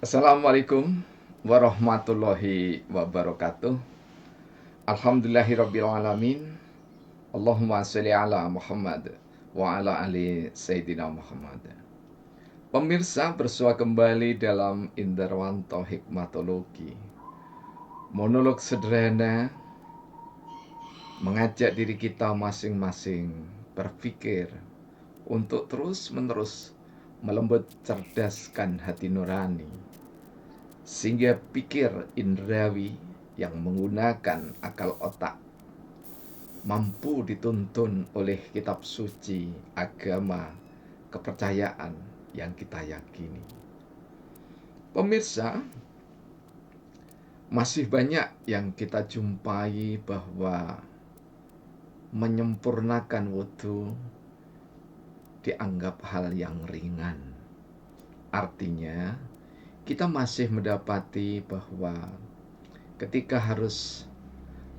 Assalamualaikum warahmatullahi wabarakatuh. Alhamdulillahirrabbilalamin. Allahumma sholli ala Muhammad wa ala ali Sayyidina Muhammad. Pemirsa, bersua kembali dalam Indarwanto Hikmatologi. Monolog sederhana mengajak diri kita masing-masing berpikir untuk terus-menerus melembut cerdaskan hati nurani, sehingga pikir indrawi yang menggunakan akal otak mampu dituntun oleh kitab suci, agama, kepercayaan yang kita yakini. Pemirsa, masih banyak yang kita jumpai bahwa menyempurnakan wudhu dianggap hal yang ringan. Artinya, kita masih mendapati bahwa ketika harus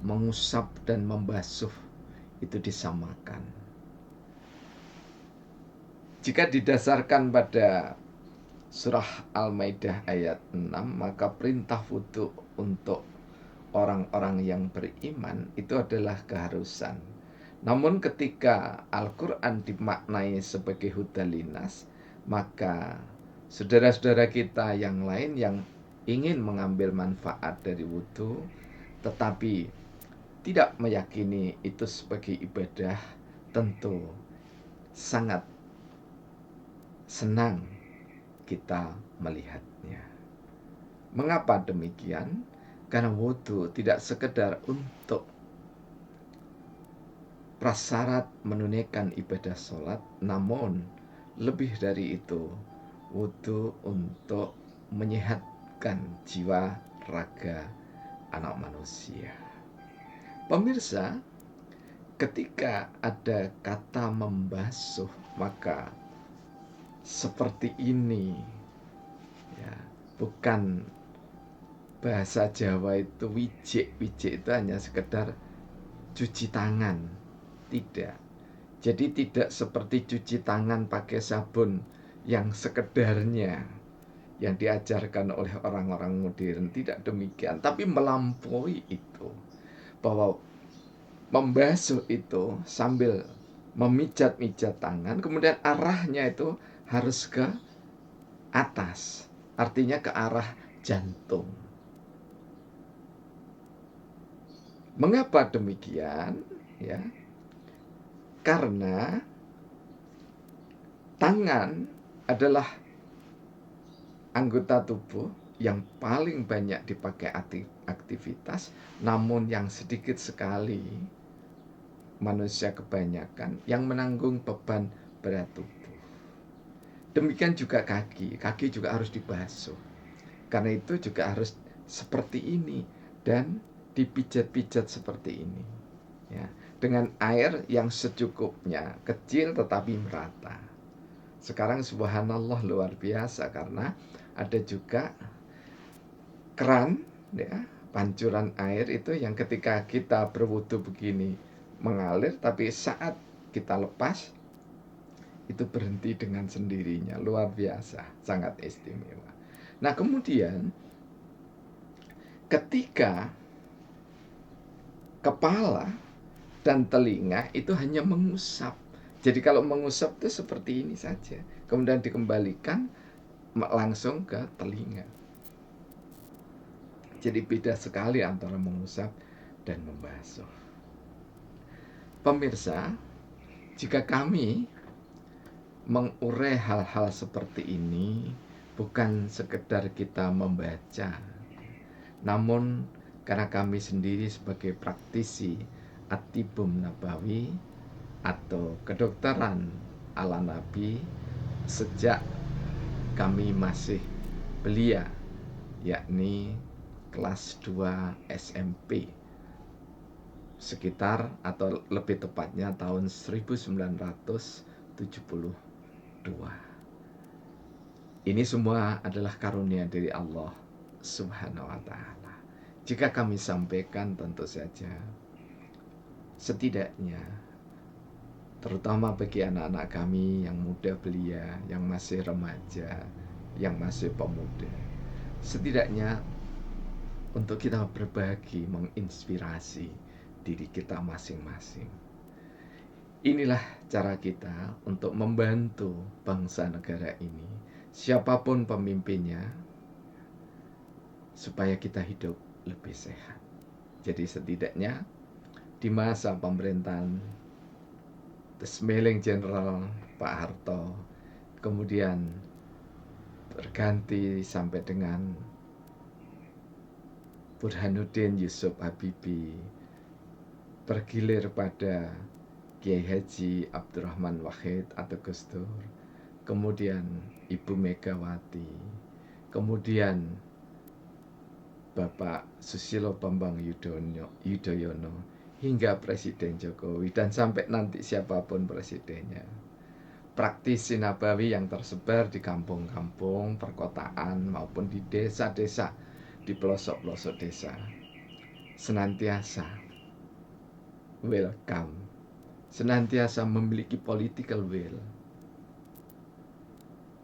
mengusap dan membasuh itu disamakan. Jika didasarkan pada surah Al-Maidah ayat 6, maka perintah wudhu untuk orang-orang yang beriman itu adalah keharusan. Namun ketika Al-Quran dimaknai sebagai hudalinas, maka saudara-saudara kita yang lain yang ingin mengambil manfaat dari wudhu tetapi tidak meyakini itu sebagai ibadah, tentu sangat senang kita melihatnya. Mengapa demikian? Karena wudhu tidak sekedar untuk prasyarat menunaikan ibadah sholat, namun lebih dari itu, wudhu untuk menyehatkan jiwa raga anak manusia. Pemirsa, ketika ada kata membasuh, maka seperti ini ya, bukan bahasa Jawa itu wijik itu hanya sekedar cuci tangan, tidak. Jadi tidak seperti cuci tangan pakai sabun yang sekedarnya yang diajarkan oleh orang-orang modern, tidak demikian, tapi melampaui itu, bahwa membasuh itu sambil memijat-mijat tangan, kemudian arahnya itu harus ke atas, artinya ke arah jantung. Mengapa demikian? Ya, karena tangan adalah anggota tubuh yang paling banyak dipakai aktivitas, namun yang sedikit sekali manusia kebanyakan yang menanggung beban berat tubuh. Demikian juga kaki juga harus dibasuh. Karena itu juga harus seperti ini dan dipijat-pijat seperti ini. Ya, dengan air yang secukupnya, kecil tetapi merata. Sekarang subhanallah luar biasa karena ada juga keran, ya, pancuran air itu yang ketika kita berwudu begini mengalir, tapi saat kita lepas itu berhenti dengan sendirinya. Luar biasa, sangat istimewa. Nah, kemudian ketika kepala dan telinga itu hanya mengusap. Jadi kalau mengusap itu seperti ini saja, kemudian dikembalikan langsung ke telinga. Jadi beda sekali antara mengusap dan membasuh. Pemirsa, jika kami mengurai hal-hal seperti ini, bukan sekedar kita membaca, namun karena kami sendiri sebagai praktisi At-Tibum Nabawi atau kedokteran ala Nabi, sejak kami masih belia, yakni kelas 2 SMP, sekitar atau lebih tepatnya tahun 1972. Ini semua adalah karunia dari Allah Subhanahu wa Ta'ala. Jika kami sampaikan, tentu saja setidaknya terutama bagi anak-anak kami yang muda belia, yang masih remaja, yang masih pemuda, setidaknya untuk kita berbagi, menginspirasi diri kita masing-masing. Inilah cara kita untuk membantu bangsa negara ini, siapapun pemimpinnya, supaya kita hidup lebih sehat. Jadi setidaknya di masa pemerintahan The Smiling General Pak Harto, kemudian berganti sampai dengan Burhanuddin Yusuf Habibie, bergilir pada Kiai Haji Abdurrahman Wahid atau Gus Dur, kemudian Ibu Megawati, kemudian Bapak Susilo Bambang Yudhoyono, hingga Presiden Jokowi, dan sampai nanti siapapun presidennya. Praktisi Nabawi yang tersebar di kampung-kampung, perkotaan, maupun di desa-desa, di pelosok-pelosok desa, senantiasa welcome, senantiasa memiliki political will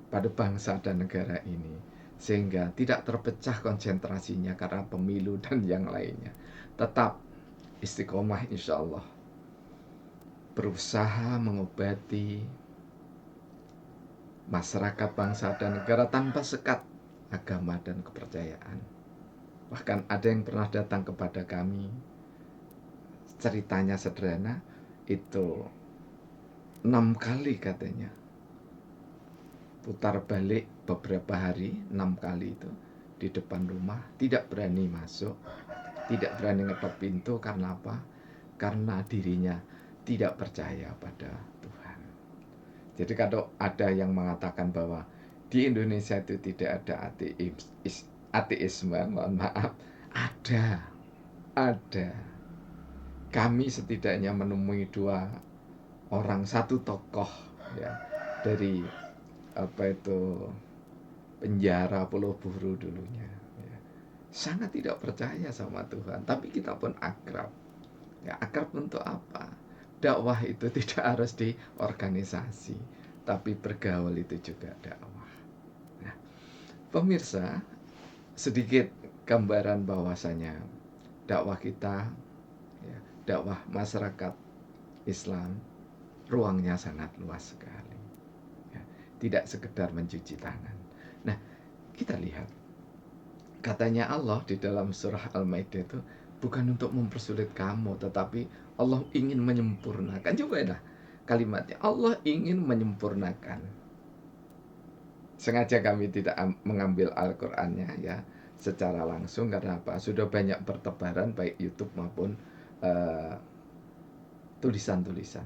pada bangsa dan negara ini, sehingga tidak terpecah konsentrasinya karena pemilu dan yang lainnya. Tetap istiqomah insya Allah, berusaha mengobati masyarakat, bangsa, dan negara tanpa sekat agama dan kepercayaan. Bahkan ada yang pernah datang kepada kami, ceritanya sederhana, itu 6 kali katanya putar balik beberapa hari, 6 kali itu di depan rumah, tidak berani masuk, tidak berani ngetok pintu. Karena apa? Karena dirinya tidak percaya pada Tuhan. Jadi kalau ada yang mengatakan bahwa di Indonesia itu tidak ada ateisme, mohon maaf, ada. Kami setidaknya menemui 2 orang, 1 tokoh ya, dari penjara Pulau Buru dulunya ya, sangat tidak percaya sama Tuhan, tapi kita pun akrab. Ya, akrab untuk apa? Dakwah itu tidak harus di organisasi, tapi bergaul itu juga dakwah. Nah, pemirsa, sedikit gambaran bahwasanya dakwah kita, ya, dakwah masyarakat Islam, ruangnya sangat luas sekali. Ya, tidak sekedar mencuci tangan. Nah, kita lihat, katanya Allah di dalam surah Al-Maidah itu, bukan untuk mempersulit kamu, tetapi Allah ingin menyempurnakan. Coba dah kalimatnya, Allah ingin menyempurnakan. Sengaja kami tidak mengambil Al-Qur'annya ya secara langsung, karena apa? Sudah banyak bertebaran baik YouTube maupun tulisan-tulisan.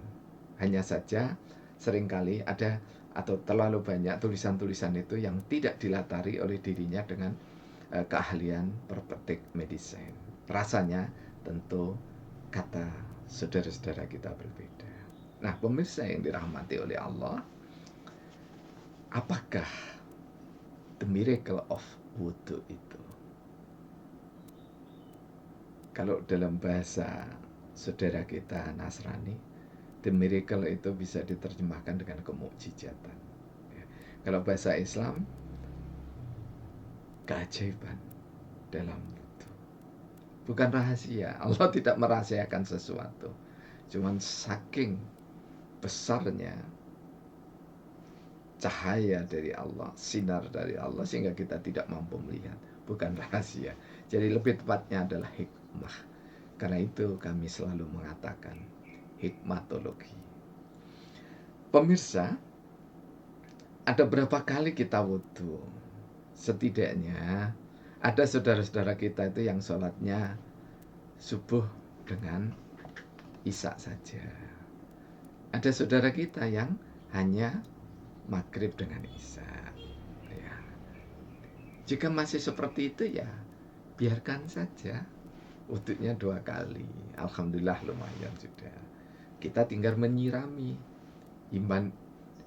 Hanya saja seringkali ada atau terlalu banyak tulisan-tulisan itu yang tidak dilatari oleh dirinya dengan keahlian perpetik medicine. Rasanya tentu kata saudara-saudara kita berbeda. Nah, pemirsa yang dirahmati oleh Allah, apakah the miracle of wudu itu? Kalau dalam bahasa saudara kita Nasrani, the miracle itu bisa diterjemahkan dengan kemukjizatan. Ya. Kalau bahasa Islam, keajaiban dalam wudu. Bukan rahasia. Allah tidak merahasiakan sesuatu. Cuman saking besarnya cahaya dari Allah, sinar dari Allah, sehingga kita tidak mampu melihat. Bukan rahasia. Jadi lebih tepatnya adalah hikmah. Karena itu kami selalu mengatakan hikmatologi. Pemirsa, ada berapa kali kita wudu? Setidaknya ada saudara-saudara kita itu yang sholatnya subuh dengan isya saja. Ada saudara kita yang hanya maghrib dengan isya. Ya. Jika masih seperti itu ya biarkan saja, wudunya 2 kali. Alhamdulillah lumayan sudah. Kita tinggal menyirami iman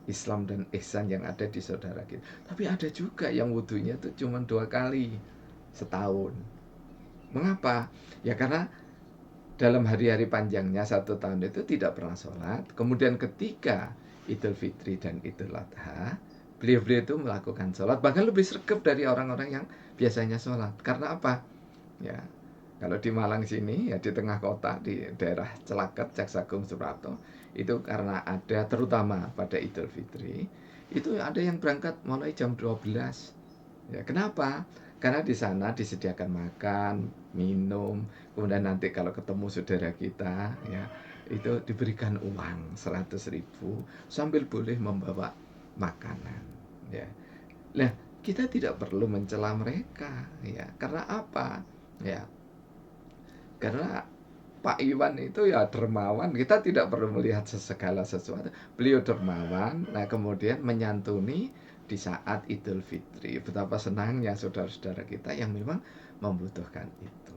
Islam dan ihsan yang ada di saudara kita. Tapi ada juga yang wudunya itu cuma 2 kali setahun. Mengapa? Ya karena dalam hari-hari panjangnya 1 tahun itu tidak pernah sholat. Kemudian ketika Idul Fitri dan Idul Adha, beliau-beliau itu melakukan sholat bahkan lebih sregep dari orang-orang yang biasanya sholat. Karena apa? Ya, kalau di Malang sini, ya di tengah kota, di daerah Celaket, Jaksagung, Suprapto, itu karena ada terutama pada Idul Fitri, itu ada yang berangkat mulai jam 12. Ya, kenapa? Karena di sana disediakan makan, minum, kemudian nanti kalau ketemu saudara kita, ya itu diberikan uang 100.000 sambil boleh membawa makanan. Ya, nah kita tidak perlu mencela mereka, ya karena apa? Ya, karena Pak Iwan itu ya dermawan, kita tidak perlu melihat segala sesuatu. Beliau dermawan, nah kemudian menyantuni di saat Idul Fitri. Betapa senangnya saudara-saudara kita yang memang membutuhkan itu.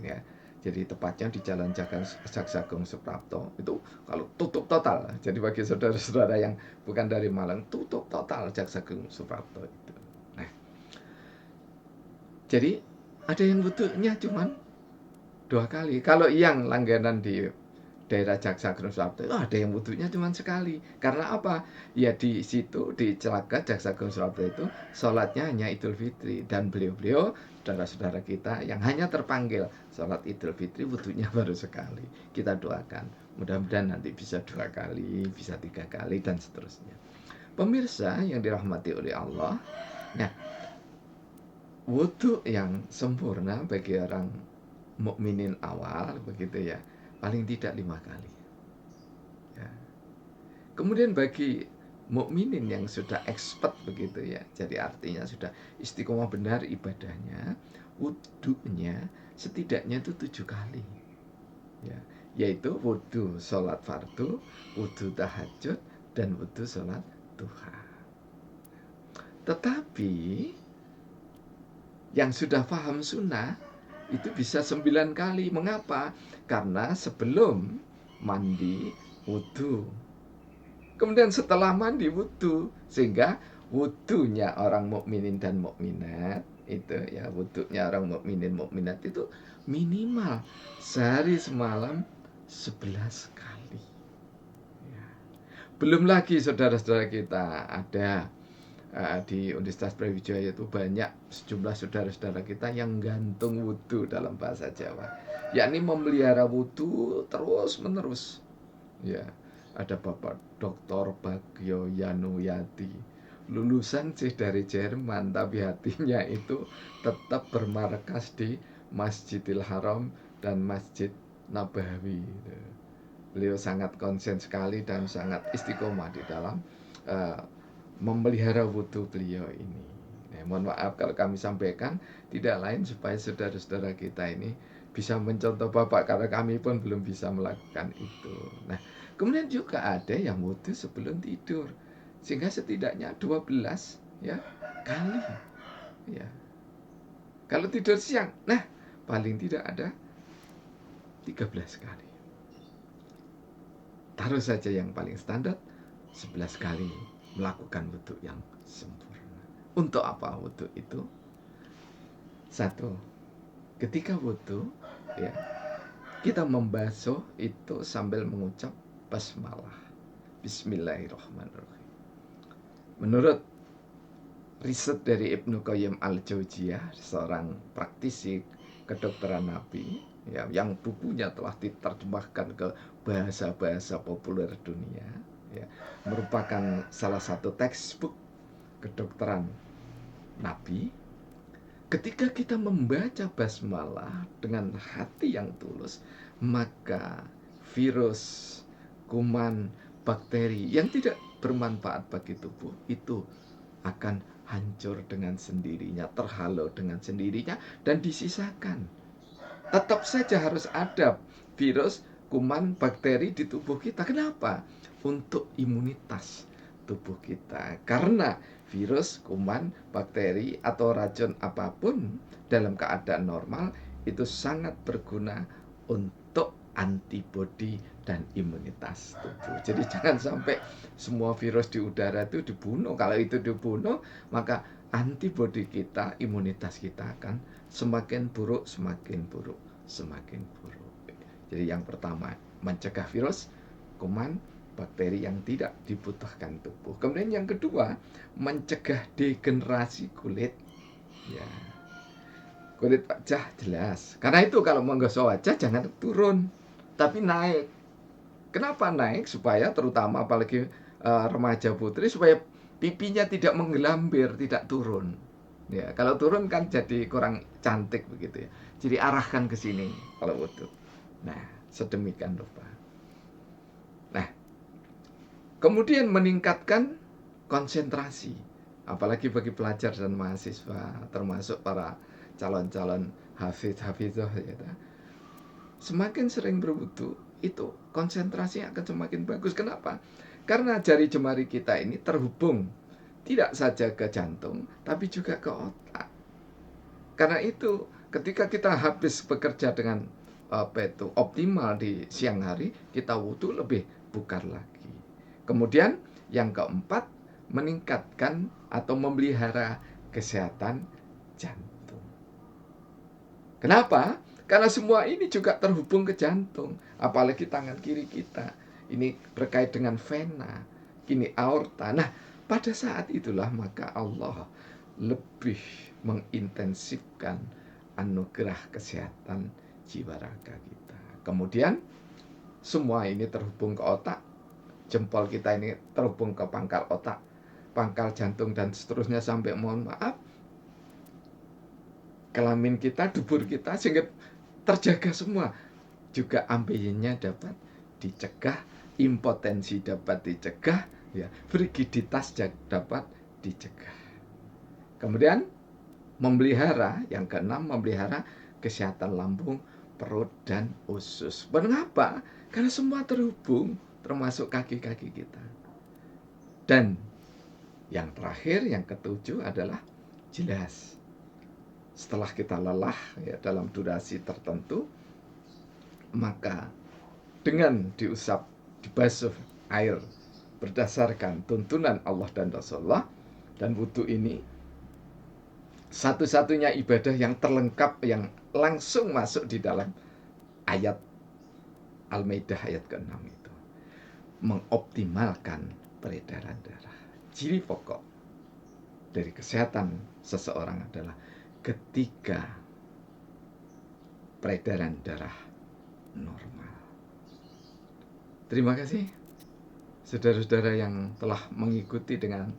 Ya, jadi tepatnya di Jalan Jaksagung Suprapto itu kalau tutup total. Jadi bagi saudara-saudara yang bukan dari Malang, tutup total Jaksagung Suprapto itu. Nah, jadi ada yang butuhnya cuman 2 kali. Kalau yang langganan di daerah Jaksagung Suprapto itu ada yang wudhunya cuma sekali. Karena apa? Ya di situ di Celaket Jaksagung Suprapto itu sholatnya hanya Idul Fitri, dan beliau-beliau saudara-saudara kita yang hanya terpanggil sholat Idul Fitri wudhunya baru sekali. Kita doakan mudah-mudahan nanti bisa 2 kali, bisa 3 kali dan seterusnya. Pemirsa yang dirahmati oleh Allah, nah wudhu yang sempurna bagi orang mukminin awal begitu ya, paling tidak 5 kali. Ya. Kemudian bagi mukminin yang sudah expert begitu ya, jadi artinya sudah istiqomah benar ibadahnya, wudhunya setidaknya itu 7 kali. Ya, yaitu wudhu sholat fardu, wudhu tahajud, dan wudhu sholat duha. Tetapi yang sudah paham sunnah itu bisa 9 kali. Mengapa? Karena sebelum mandi wudhu, kemudian setelah mandi wudhu, sehingga wudhunya orang mukminin dan mukminat itu ya, wudhunya orang mukminin mukminat itu minimal sehari semalam 11 kali. Ya. Belum lagi saudara-saudara kita ada di Universitas Brawijaya itu banyak sejumlah saudara-saudara kita yang gantung wudhu dalam bahasa Jawa, yakni memelihara wudhu terus menerus. Ya, ada Bapak Dr. Bagio Yanuyati, lulusan sih dari Jerman, tapi hatinya itu tetap bermarkas di Masjidil Haram dan Masjid Nabawi. Beliau sangat konsen sekali dan sangat istiqomah di dalam uh, memelihara wudhu beliau ini. Mohon maaf kalau kami sampaikan tidak lain supaya saudara-saudara kita ini bisa mencontoh Bapak, karena kami pun belum bisa melakukan itu. Nah, kemudian juga ada yang wudhu sebelum tidur, sehingga setidaknya 12 ya kali. Ya. Kalau tidur siang, nah paling tidak ada 13 kali. Taruh saja yang paling standar 11 kali melakukan wudhu yang sempurna. Untuk apa wudhu itu? Satu, ketika wudhu ya, kita membasuh itu sambil mengucap basmalah, Bismillahirrahmanirrahim. Menurut riset dari Ibnu Qayyim al-Jauziyah, seorang praktisi kedokteran Nabi ya, yang bukunya telah diterjemahkan ke bahasa-bahasa populer dunia ya, merupakan salah satu textbook kedokteran Nabi. Ketika kita membaca basmalah dengan hati yang tulus, maka virus, kuman, bakteri yang tidak bermanfaat bagi tubuh itu akan hancur dengan sendirinya, terhalau dengan sendirinya, dan disisakan. Tetap saja harus ada virus, kuman, bakteri di tubuh kita. Kenapa? Untuk imunitas tubuh kita. Karena virus, kuman, bakteri, atau racun apapun dalam keadaan normal itu sangat berguna untuk antibodi dan imunitas tubuh. Jadi jangan sampai semua virus di udara itu dibunuh. Kalau itu dibunuh, maka antibodi kita, imunitas kita akan semakin buruk, semakin buruk, semakin buruk. Jadi yang pertama, mencegah virus, kuman, bakteri yang tidak dibutuhkan tubuh. Kemudian yang kedua, mencegah degenerasi kulit. Ya, kulit wajah jelas. Karena itu kalau menggosok wajah jangan turun, tapi naik. Kenapa naik? Supaya terutama apalagi remaja putri, supaya pipinya tidak menggelambir, tidak turun. Ya, kalau turun kan jadi kurang cantik begitu ya. Jadi arahkan ke sini kalau wudhu. Nah, sedemikian rupa. Nah, kemudian meningkatkan konsentrasi, apalagi bagi pelajar dan mahasiswa, termasuk para calon-calon hafidh-hafidhah ya. Semakin sering berwudu, itu konsentrasi akan semakin bagus. Kenapa? Karena jari jemari kita ini terhubung tidak saja ke jantung, tapi juga ke otak. Karena itu, ketika kita habis bekerja dengan optimal di siang hari, kita wudu lebih bugar lagi. Kemudian yang keempat, meningkatkan atau memelihara kesehatan jantung. Kenapa? Karena semua ini juga terhubung ke jantung, apalagi tangan kiri kita. Ini berkait dengan vena, kini aorta. Nah, pada saat itulah maka Allah lebih mengintensifkan anugerah kesehatan jiwa raga kita. Kemudian semua ini terhubung ke otak. Jempol kita ini terhubung ke pangkal otak, pangkal jantung, dan seterusnya sampai, mohon maaf, kelamin kita, dubur kita, sehingga terjaga semua. Juga ambeien-nya dapat dicegah, impotensi dapat dicegah, ya, frigiditas dapat dicegah. Kemudian memelihara, yang keenam, memelihara kesehatan lambung, perut, dan usus. Mengapa? Karena semua terhubung, termasuk kaki-kaki kita. Dan yang terakhir, yang ketujuh adalah jelas. Setelah kita lelah ya, dalam durasi tertentu, maka dengan diusap, dibasuh air berdasarkan tuntunan Allah dan Rasulullah, dan wudhu ini satu-satunya ibadah yang terlengkap, yang langsung masuk di dalam ayat Al-Maidah ayat ke-6 itu. Mengoptimalkan peredaran darah. Ciri pokok dari kesehatan seseorang adalah ketika peredaran darah normal. Terima kasih saudara-saudara yang telah mengikuti dengan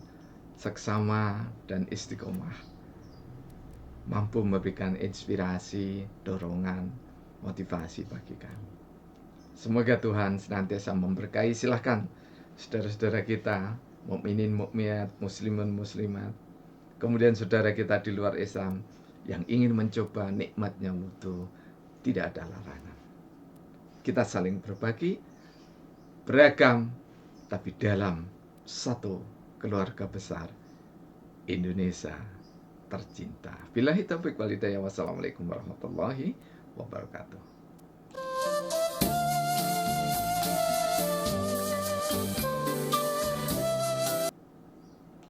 seksama dan istiqomah, mampu memberikan inspirasi, dorongan, motivasi bagi kami. Semoga Tuhan senantiasa memberkahi. Silahkan saudara-saudara kita, mukminin mukminat, muslimun muslimat, kemudian saudara kita di luar Islam yang ingin mencoba nikmatnya wudhu, tidak ada larangan. Kita saling berbagi, beragam, tapi dalam satu keluarga besar Indonesia tercinta. Billahi taufiq wal hidayah. Wassalamualaikum warahmatullahi wabarakatuh.